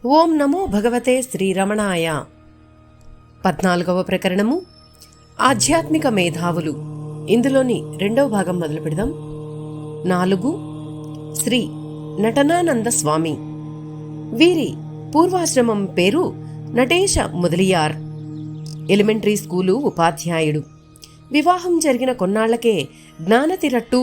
ఓం నమో భగవతే శ్రీరమణాయ. 14వ ప్రకరణము ఆధ్యాత్మిక మేధావులు. ఇందులోని 2వ భాగం మొదలు పెడదాం. 4 శ్రీ నటనానంద స్వామి. వీరి పూర్వాశ్రమం పేరు నటేశ ముదలియార్. ఎలిమెంటరీ స్కూలు ఉపాధ్యాయుడు. వివాహం జరిగిన కొన్నాళ్లకే జ్ఞానతిరట్టు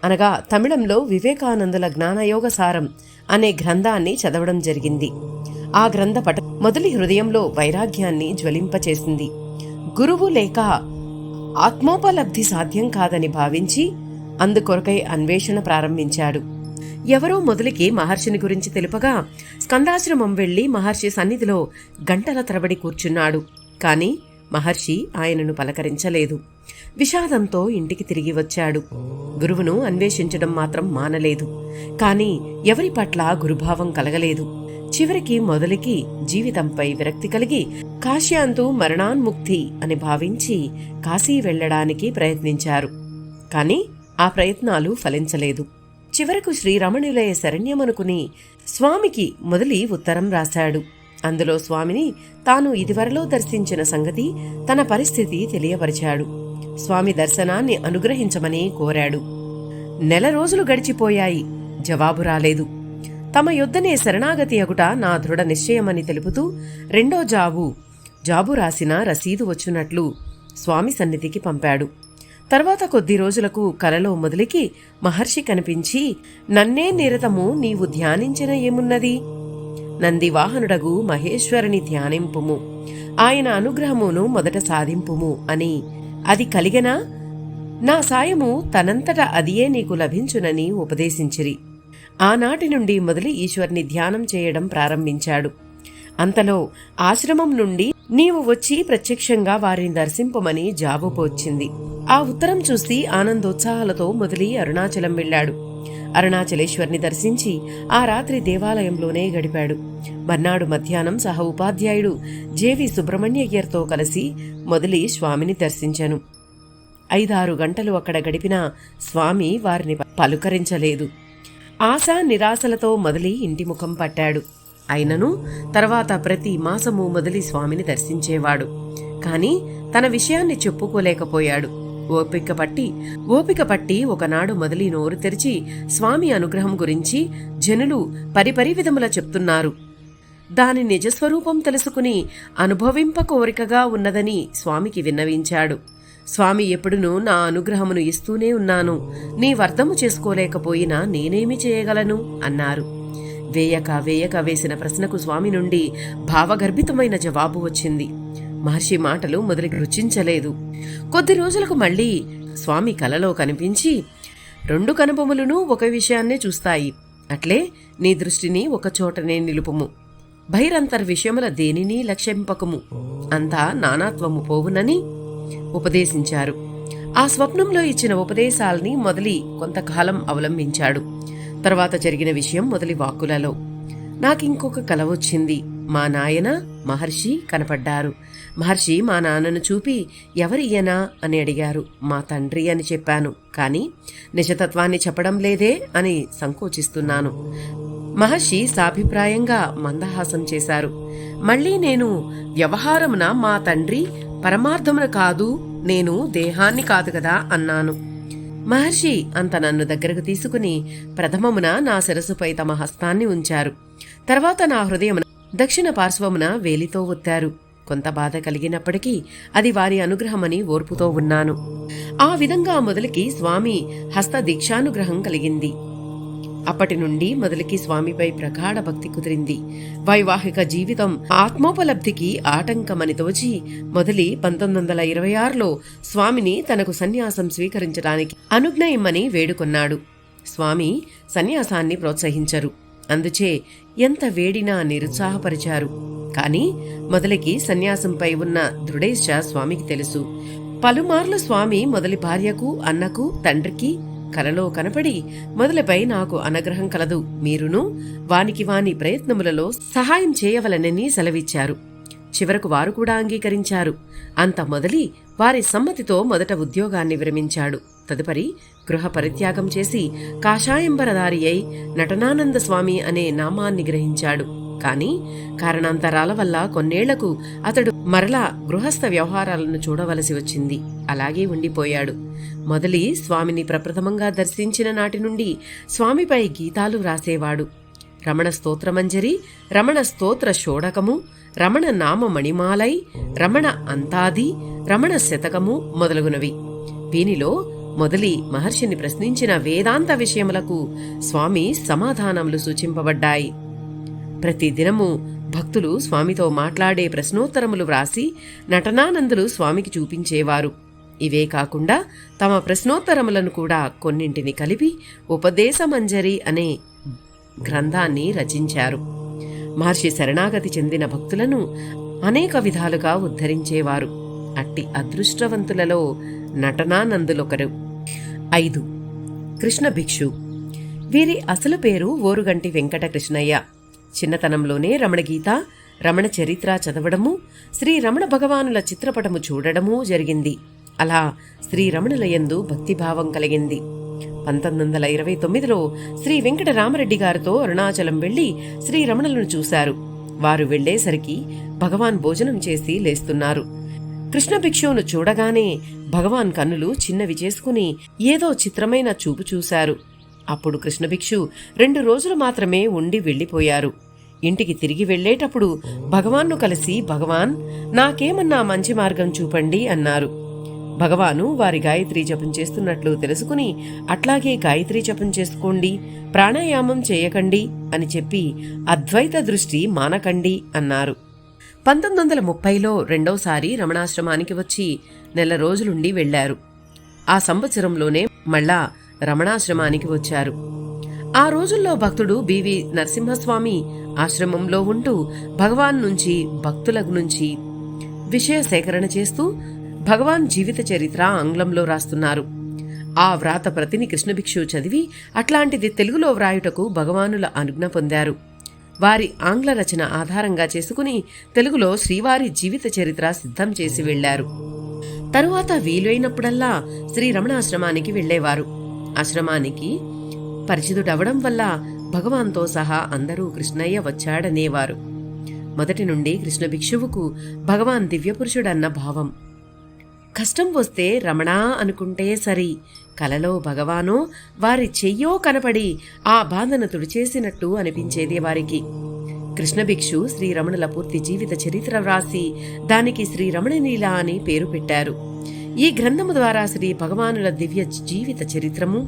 అనగా తమిళంలో వివేకానందుల జ్ఞానయోగ సారం అనే గ్రంథాన్ని చదవడం జరిగింది. ఆ గ్రంథ మొదలి హృదయంలో వైరాగ్యాన్ని జ్వలింపచేసింది. గురువు లేక ఆత్మోపలబ్ధి సాధ్యం కాదని భావించి అందుకొరకై అన్వేషణ ప్రారంభించాడు. ఎవరో మొదలికి మహర్షిని గురించి తెలుపగా స్కందాశ్రమం వెళ్లి మహర్షి సన్నిధిలో గంటల తరబడి కూర్చున్నాడు. కాని మహర్షి ఆయనను పలకరించలేదు. విషాదంతో ఇంటికి తిరిగి వచ్చాడు. గురువును అన్వేషించడం మాత్రం మానలేదు. కాని ఎవరి పట్ల గురుభావం కలగలేదు. చివరికి మొదలికి జీవితంపై విరక్తి కలిగి కాశ్యాంతు మరణాన్ముక్తి అని భావించి కాశీ వెళ్లడానికి ప్రయత్నించారు. కాని ఆ ప్రయత్నాలు ఫలించలేదు. చివరకు శ్రీరమణులే శరణ్యమనుకుని స్వామికి మొదలి ఉత్తరం రాశాడు. అందులో స్వామిని తాను ఇదివరలో దర్శించిన సంగతి, తన పరిస్థితి తెలియపరిచాడు. స్వామి దర్శనాన్ని అనుగ్రహించమని కోరాడు. 1 నెల రోజులు గడిచిపోయాయి. జవాబు రాలేదు. తమ యొద్దనే శరణాగతి అగుట నా దృఢ నిశ్చయమని తెలుపుతూ 2వ జాబు రాసిన రసీదు వచ్చినట్లు స్వామి సన్నిధికి పంపాడు. తర్వాత కొద్ది రోజులకు కలలో మొదలికి మహర్షి కనిపించి, నన్నే నిరతము నీవు ధ్యానించిన ఏమున్నది? నందివాహనుడగు మహేశ్వరుని ధ్యానింపుము, ఆయన అనుగ్రహమును మొదట సాధింపుము అని. అది కలిగనా నా సాయము తనంతట అదియే నీకు లభించునని ఉపదేశించిరి. ఆనాటి నుండి మొదలు ఈశ్వరుని ధ్యానం చేయడం ప్రారంభించాడు. అంతలో ఆశ్రమం నుండి నీవు వచ్చి ప్రత్యక్షంగా వారిని దర్శింపమని జాబు వచ్చింది. ఆ ఉత్తరం చూసి ఆనందోత్సాహాలతో మొదలి అరుణాచలం వెళ్లాడు. అరుణాచలేశ్వరిని దర్శించి ఆ రాత్రి దేవాలయంలోనే గడిపాడు. మర్నాడు మధ్యాహ్నం సహ ఉపాధ్యాయుడు జేవి సుబ్రహ్మణ్యయ్యర్తో కలిసి మొదలి స్వామిని దర్శించెను. 5-6 గంటలు అక్కడ గడిపినా స్వామి వారిని పలుకరించలేదు. ఆశా నిరాశలతో మొదలి ఇంటి ముఖం పట్టాడు. అయినను తర్వాత ప్రతి మాసము మొదలి స్వామిని దర్శించేవాడు. కాని తన విషయాన్ని చెప్పుకోలేకపోయాడు. ఓపిక పట్టి ఒకనాడు మొదలి నోరు తెరిచి స్వామి అనుగ్రహం గురించి జనులు పరిపరి విధముల చెప్తున్నారు. దాని నిజస్వరూపం తెలుసుకుని అనుభవింప కోరికగా ఉన్నదని స్వామికి విన్నవించాడు. స్వామి ఎప్పుడునూ నా అనుగ్రహమును ఇస్తూనే ఉన్నాను, నీ వర్ధము చేసుకోలేకపోయినా నేనేమి చేయగలను అన్నారు. వేయక వేసిన ప్రశ్నకు స్వామి నుండి భావగర్భితమైన జవాబు వచ్చింది. మహర్షి మాటలు మొదలికి రుచించలేదు. కొద్ది రోజులకు మళ్లీ స్వామి కలలో కనిపించి, 2 కనుబొమ్మలను ఒక విషయాన్నే చూస్తాయి, అట్లే నీ దృష్టిని ఒకచోటనే నిలుపుము, బహిరంతర్ విషయముల దేనిని లక్ష్యంపకము, అంతా నానాత్వము పోవునని ఉపదేశించారు. ఆ స్వప్నంలో ఇచ్చిన ఉపదేశాలని మొదలి కొంతకాలం అవలంబించాడు. తర్వాత జరిగిన విషయం మొదలి వాక్కులలో, నాకింకొక కల వచ్చింది. మా నాయన మహర్షి కనపడ్డారు. మహర్షి మా నాన్నను చూపి, ఎవరియ్యనా అని అడిగారు. మా తండ్రి అని చెప్పాను. కాని నిజతత్వాన్ని చెప్పడం లేదే అని సంకోచిస్తున్నాను. మహర్షి సాభిప్రాయంగా మందహాసం చేశారు. మళ్లీ నేను వ్యవహారమున మా తండ్రి, పరమార్థమున కాదు, నేను దేహాన్ని కాదు కదా అన్నాను. మహర్షి అంత నన్ను దగ్గరకు తీసుకుని ప్రథమమున నా శిరస్సుపై తమ హస్తాన్ని ఉంచారు. తర్వాత నా హృదయమున దక్షిణ పార్శ్వమున వేలితో ఒత్తారు. కొంత బాధ కలిగినప్పటికీ అది వారి అనుగ్రహమని ఓర్పుతో ఉన్నాను. ఆ విధంగా మొదలికి స్వామి హస్త దీక్షానుగ్రహం కలిగింది. అప్పటి నుండి మొదలికి స్వామిపై ప్రగాఢ భక్తి కుదిరింది. వైవాహిక జీవితం ఆత్మోపలబ్ధికి ఆటంకమని తోచి మొదలి 1926లో స్వామిని తనకు సన్యాసం స్వీకరించడానికి అనుజ్ఞయిమ్మని వేడుకొన్నాడు. స్వామి సన్యాసాన్ని ప్రోత్సహించరు. అందుచే ఎంత వేడినా నిరుత్సాహపరిచారు. కాని మొదలికి సన్యాసంపై ఉన్న దృఢేచ్ఛ స్వామికి తెలుసు. పలుమార్లు స్వామి మొదలి భార్యకు, అన్నకు, తండ్రికి కలలో కనపడి, మొదలపై నాకు అనగ్రహం కలదు, మీరును వాని ప్రయత్నములలో సహాయం చేయవలనని సెలవిచ్చారు. చివరకు వారు కూడా అంగీకరించారు. అంత మొదలి వారి సమ్మతితో మొదట ఉద్యోగాన్ని విరమించాడు. తదుపరి గృహ పరిత్యాగం చేసి కాషాయంబరధారి అయి నటనానంద స్వామి అనే నామాన్ని గ్రహించాడు. కాని కారణాంతరాల వల్ల కొన్నేళ్లకు అతడు మరలా గృహస్థ వ్యవహారాలను చూడవలసి వచ్చింది. అలాగే ఉండిపోయాడు. మొదలి స్వామిని ప్రప్రథమంగా దర్శించిన నాటి నుండి స్వామిపై గీతాలు వ్రాసేవాడు. రమణ స్తోత్రమంజరి, రమణ స్తోత్ర షోడకము, రమణ నామ మణిమాలై, రమణ అంతాది, రమణ శతకము మొదలగునవి. వీనిలో మొదలి మహర్షిని ప్రశ్నించిన వేదాంత విషయములకు స్వామి సమాధానములు సూచింపబడ్డాయి. ప్రతిదినము భక్తులు స్వామితో మాట్లాడే ప్రశ్నోత్తరములు వ్రాసి నటనానందులు స్వామికి చూపించేవారు. ఇవే కాకుండా తమ ప్రశ్నోత్తరములను కూడా కొన్నింటిని కలిపి ఉపదేశమంజరి అనే గ్రంథాన్ని రచించారు. మహర్షి శరణాగతి చెందిన భక్తులను అనేక విధాలుగా ఉద్ధరించేవారు. అట్టి అదృష్టవంతులలో నటనానందులొకరు. 5. కృష్ణ భిక్షు. వీరి అసలు పేరు ఓరుగంటి వెంకట కృష్ణయ్య. చిన్నతనంలోనే రమణగీత, రమణ చరిత్ర చదవడము, శ్రీ రమణ భగవానుల చిత్రపటము చూడడము జరిగింది. అలా శ్రీ రమణుల యందు భక్తిభావం కలిగింది. 1929లో శ్రీ వెంకటరామరెడ్డి గారితో అరుణాచలం వెళ్లి శ్రీ రమణులను చూశారు. వారు వెళ్లేసరికి భగవాన్ భోజనం చేసి లేస్తున్నారు. కృష్ణ భిక్షువును చూడగానే భగవాన్ కన్నులు చిన్నవి చేసుకుని ఏదో చిత్రమైన చూపు చూశారు. అప్పుడు కృష్ణ భిక్షు 2 రోజులు మాత్రమే ఉండి వెళ్లిపోయారు. ఇంటికి తిరిగి వెళ్లేటప్పుడు భగవాన్ను కలిసి, భగవాన్, నాకేమన్నా మంచి మార్గం చూపండి అన్నారు. భగవాను వారి గాయత్రీ జపం చేస్తున్నట్లు తెలుసుకుని, అట్లాగే గాయత్రీ జపం చేసుకోండి, ప్రాణాయామం చేయకండి అని చెప్పి అద్వైత దృష్టి మానకండి అన్నారు. 1930లో రెండోసారి రమణాశ్రమానికి వచ్చి నెల రోజులుండి వెళ్లారు. ఆ సంవత్సరంలోనే మళ్ళా రమణాశ్రమానికి వచ్చారు. ఆ రోజుల్లో భక్తుడు బివి నరసింహస్వామి ఆశ్రమంలో ఉంటూ భగవాన్ నుంచి, భక్తుల నుంచి విషయ సేకరణ చేస్తూ భగవాన్ జీవిత చరిత్ర ఆంగ్లంలో రాస్తున్నారు. ఆ వ్రాత ప్రతిని కృష్ణభిక్షు చదివి అట్లాంటిది తెలుగులో వ్రాయుటకు భగవానుల అనుజ్ఞ పొందారు. వారి ఆంగ్ల రచన ఆధారంగా చేసుకుని తెలుగులో శ్రీవారి జీవిత చరిత్ర సిద్ధం చేసి వెళ్లారు. తరువాత వీలైనప్పుడల్లా శ్రీ రమణాశ్రమానికి వెళ్లేవారు. ఆశ్రమానికి పరిచితుడవడం వల్ల భగవాన్తో సహా అందరూ కృష్ణయ్య వచ్చాడనేవారు. మొదటి నుండి కృష్ణ భిక్షువుకు భగవాన్ దివ్యపురుషుడన్న భావం. కష్టం వస్తే రమణా అనుకుంటే సరి, కలలో భగవానో వారి చెయ్యో కనపడి ఆ బాధను తుడిచేసినట్టు అనిపించేది వారికి. కృష్ణభిక్షు శ్రీరమణుల పూర్తి జీవిత చరిత్ర వ్రాసి దానికి శ్రీరమణనీల అని పేరు పెట్టారు. ఈ గ్రంథము ద్వారా శ్రీ భగవానుల దివ్య జీవిత చరిత్రము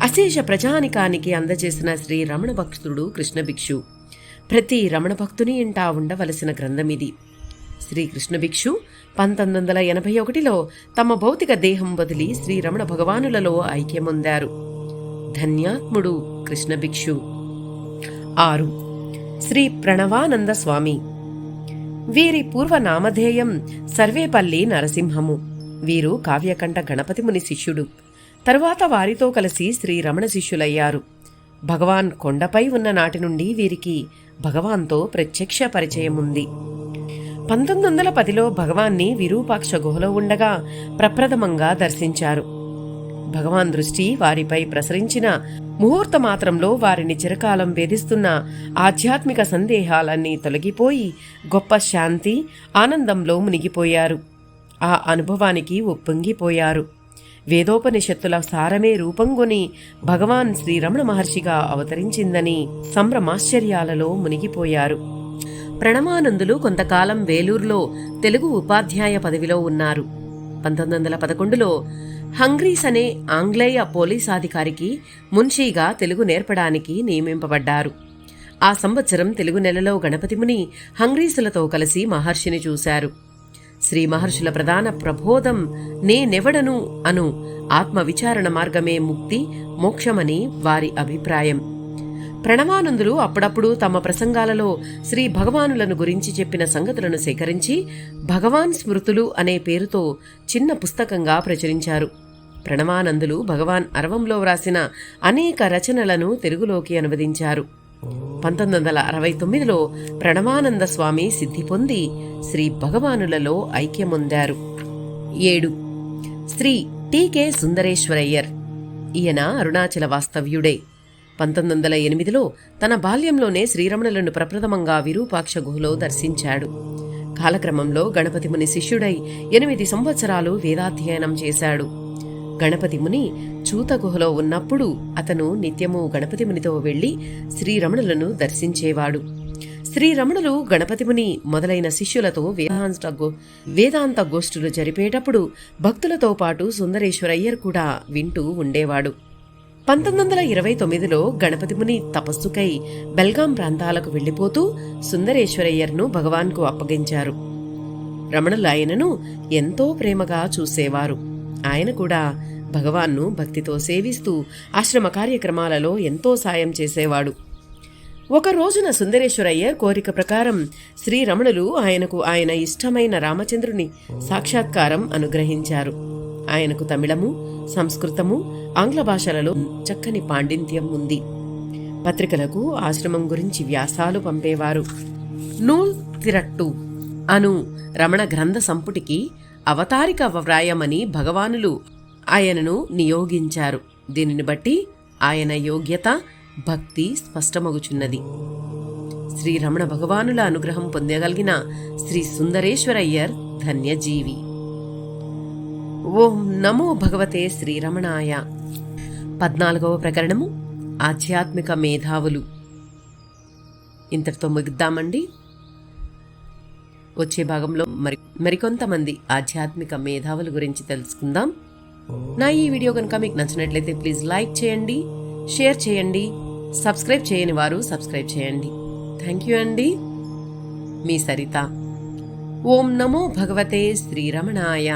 అశేష ప్రజానికానికి అందజేసిన శ్రీ రమణ భక్తుడు కృష్ణభిక్షు. ప్రతి రమణ భక్తుని ఇంటా ఉండవలసిన గ్రంథమిది. శ్రీ కృష్ణభిక్షు 1981లో తమ భౌతిక దేహం వదిలి శ్రీ రమణ భగవానులలో ఐక్యమొందారు. ధన్యాత్ముడు కృష్ణభిక్షు. 6. శ్రీ ప్రణవానంద స్వామి. వీరి పూర్వనామధేయం సర్వేపల్లి నరసింహము. వీరు కావ్యకంఠ గణపతి ముని శిష్యుడు. తరువాత వారితో కలిసి శ్రీ రమణ శిష్యులయ్యారు. భగవాన్ కొండపై ఉన్న నాటి నుండి వీరికి భగవాన్తో ప్రత్యక్ష పరిచయం ఉంది. 1910లో భగవాన్ని విరూపాక్ష గుహలో ఉండగా ప్రప్రథమంగా దర్శించారు. భగవాన్ దృష్టి వారిపై ప్రసరించిన ముహూర్త మాత్రంలో వారిని చిరకాలం వేధిస్తున్న ఆధ్యాత్మిక సందేహాలన్నీ తొలగిపోయి గొప్ప శాంతి, ఆనందంలో మునిగిపోయారు. ఆ అనుభవానికి ఉప్పొంగిపోయారు. వేదోపనిషత్తుల సారమే రూపంగొని భగవాన్ శ్రీరమణ మహర్షిగా అవతరించిందని సంభ్రమాశ్చర్యాలలో మునిగిపోయారు. ప్రణవానందులు కొంతకాలం వేలూరులో తెలుగు ఉపాధ్యాయ పదవిలో ఉన్నారు. 1911లో హంగ్రీస్ అనే ఆంగ్లేయ పోలీసాధికారికి మున్షీగా తెలుగు నేర్పడానికి నియమింపబడ్డారు. ఆ సంవత్సరం తెలుగు నెలలో గణపతిముని హంగ్రీసులతో కలిసి మహర్షిని చూశారు. శ్రీ మహర్షుల ప్రధాన ప్రబోధం నేనెవడను అను ఆత్మవిచారణ మార్గమే ముక్తి, మోక్షమని వారి అభిప్రాయం. ప్రణవానందులు అప్పుడప్పుడు తమ ప్రసంగాలలో శ్రీ భగవానులను గురించి చెప్పిన సంగతులను సేకరించి భగవాన్ స్మృతులు అనే పేరుతో చిన్న పుస్తకంగా ప్రచురించారు. ప్రణవానందులు భగవాన్ అరవంలో వ్రాసిన అనేక రచనలను తెలుగులోకి అనువదించారు. 1969లో ప్రణవానంద స్వామి సిద్ధి పొంది శ్రీ భగవానులలో ఐక్యమొందారు. 7. శ్రీ టి.కె. సుందరేశ్వరయ్యర్. ఈయన అరుణాచల వాస్తవ్యుడే. 1908లో తన బాల్యంలోనే శ్రీరమణులను ప్రప్రథమంగా విరూపాక్ష గుహలో దర్శించాడు. కాలక్రమంలో గణపతి ముని శిష్యుడై 8 సంవత్సరాలు వేదాధ్యయనం చేశాడు. గణపతి ముని చూత గుహలో ఉన్నప్పుడు అతను నిత్యము గణపతి మునితో వెళ్లి శ్రీరమణులను దర్శించేవాడు. శ్రీరమణులు గణపతి ముని మొదలైన శిష్యులతో వేదాంత గోష్ఠులు జరిపేటప్పుడు భక్తులతో పాటు సుందరేశ్వరయ్యర్ కూడా వింటూ ఉండేవాడు. 1929లో గణపతి ముని తపస్సుకై బెల్గాం ప్రాంతాలకు వెళ్లిపోతూ సుందరేశ్వరయ్యర్ను భగవాన్కు అప్పగించారు. రమణులు ఆయనను ఎంతో ప్రేమగా చూసేవారు. ఆయన కూడా భగవాన్ను భక్తితో సేవిస్తూ ఆశ్రమ కార్యక్రమాలలో ఎంతో సాయం చేసేవాడు. ఒక రోజున సుందరేశ్వరయ్యర్ కోరిక ప్రకారం శ్రీరమణులు ఆయనకు ఆయన ఇష్టమైన రామచంద్రుని సాక్షాత్కారం అనుగ్రహించారు. ఆయనకు తమిళము, సంస్కృతము, ఆంగ్ల భాషలలో చక్కని పాండిత్యం ఉంది. పత్రికలకు ఆశ్రమం గురించి వ్యాసాలు పంపేవారు. నూల్ తిరట్టు అను రమణ గ్రంథ సంపుటికి అవతారిక వ్రాయమని భగవానులు ఆయనను నియోగించారు. దీనిని బట్టి ఆయన యోగ్యత, భక్తి స్పష్టమగుచున్నది. శ్రీరమణ భగవానుల అనుగ్రహం పొందగలిగిన శ్రీ సుందరేశ్వరయ్యర్ ధన్యజీవి. ఓం నమో భగవతే శ్రీరమణాయ. 14వ ప్రకరణము ఆధ్యాత్మిక మేధావులు. ఇంతటితో ముగిద్దామండి. వచ్చే భాగంలో మరికొంతమంది ఆధ్యాత్మిక మేధావుల గురించి తెలుసుకుందాం. నా ఈ వీడియో కనుక మీకు నచ్చినట్లయితే ప్లీజ్ లైక్ చేయండి, షేర్ చేయండి, సబ్స్క్రైబ్ చేయని వారు సబ్స్క్రైబ్ చేయండి. థ్యాంక్ యూ అండి. మీ సరిత. ఓం నమో భగవతే శ్రీరమణాయ.